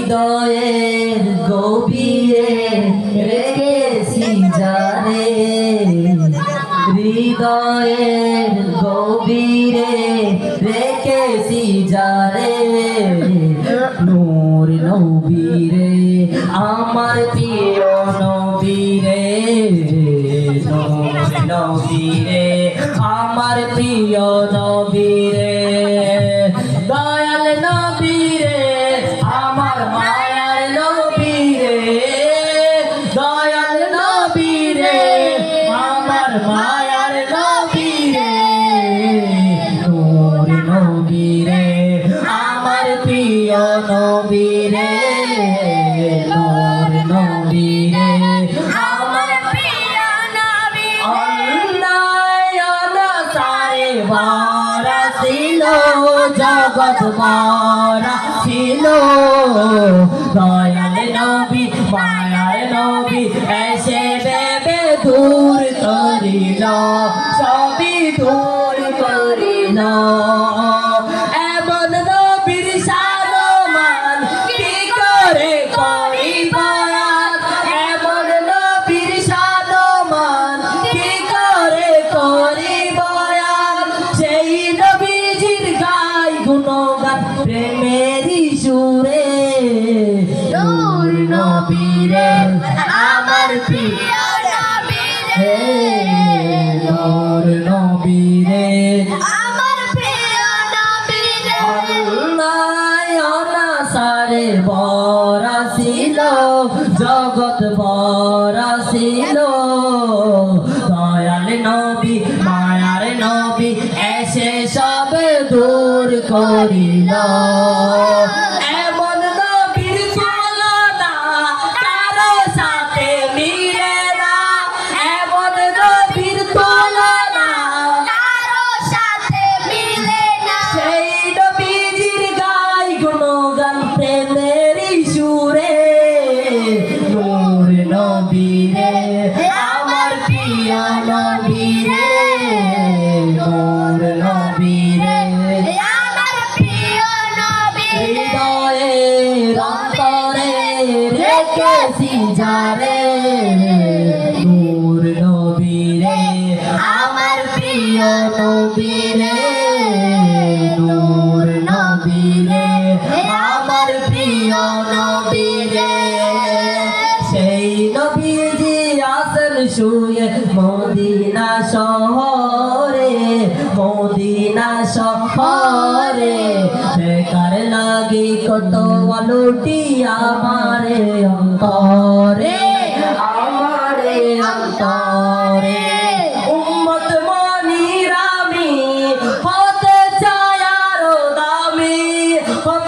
হৃদয়ের গভীরে রেখেছি যারে, হৃদয়ের গভীরে রেখেছি যারে, নূর নবীরে আমার প্রিয় নবীরে, নূর নবীরে আমার প্রিয় নবীরে, দয়াল নবীরে আমার মায়ার নবীরে, দয়াল নবীরে আমার মায়ার নবীরে, নূর নবীরে আমার প্রিয় নবীরে, নূর নবীরে আমার প্রিয় নবী, অন্যায় সারে ভরা ছিল জগৎ ভরা ছিল, দয়াল নবী মায়ার নবী এসে দেবে দূর করিল, সবই দূর করিল, এমন নবীর সারমান কি করে করিব, এমন নবীর সারমান কি করে করিব, সেই নবীজির গাই গুণগান প্রেমেরই সুরে, নূর নবীরে আমার প্রিয় নবীরে, নূর নবীরে আমার প্রিয় নবীরে, অন্যায় সারে ভরা ছিল জগৎ ভরা ছিল, দয়াল নবী মায়ার নবী এসে সব দূর করিল, এমন নবীর তুলনা কারো সাথে মিলে না, এমন নবীর তুলনা কারো সাথে মিলে না, সেই নবীজির গাই গুণগান প্রেমেরই সুরে, নূর নবীরে আমার প্রিয় নবীরে, নূর নবীরে আমার প্রিয় নবী, হৃদয়ের অন্তরে রেখেছি যারে, নূর নবীরে আমার প্রিয় নবীরে, নূর নবীরে আমার প্রিয় নবীরে, সেই নবীজি আসেন শুয়ে মদিনা শহরে, মদিনা শহরে, বেকার লাগি কত আলোটি আমারে অন্তরে, আমারে অন্তরে, উম্মত মনির আমি হতে চাই আরো দামি,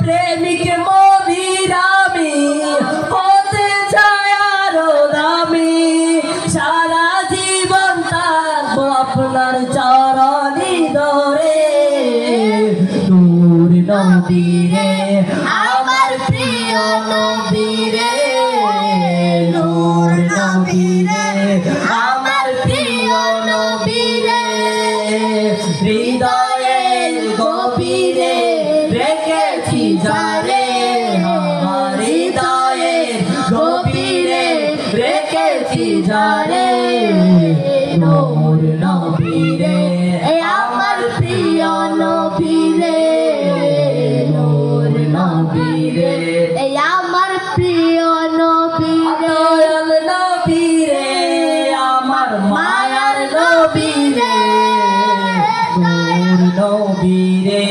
প্রেমিক মনির আমি হতে চাই আরো দামি, সারা জীবন থাকবো আপনার চরণি ধরে, নূর নবীরে আমার প্রিয় নবীরে, নূর নবীরে আমার প্রিয় নবীরে, হৃদয়ের গভীরে রেখেছি যারে, আমার হৃদয়ের গভীরে রেখেছি যারে, নূর নবীরে আমার প্রিয় নবীরে, নূর নবীরে আমার প্রিয় নবীরে, দয়াল নবীরে আমার মায়ার নবীরে, নূর নবীরে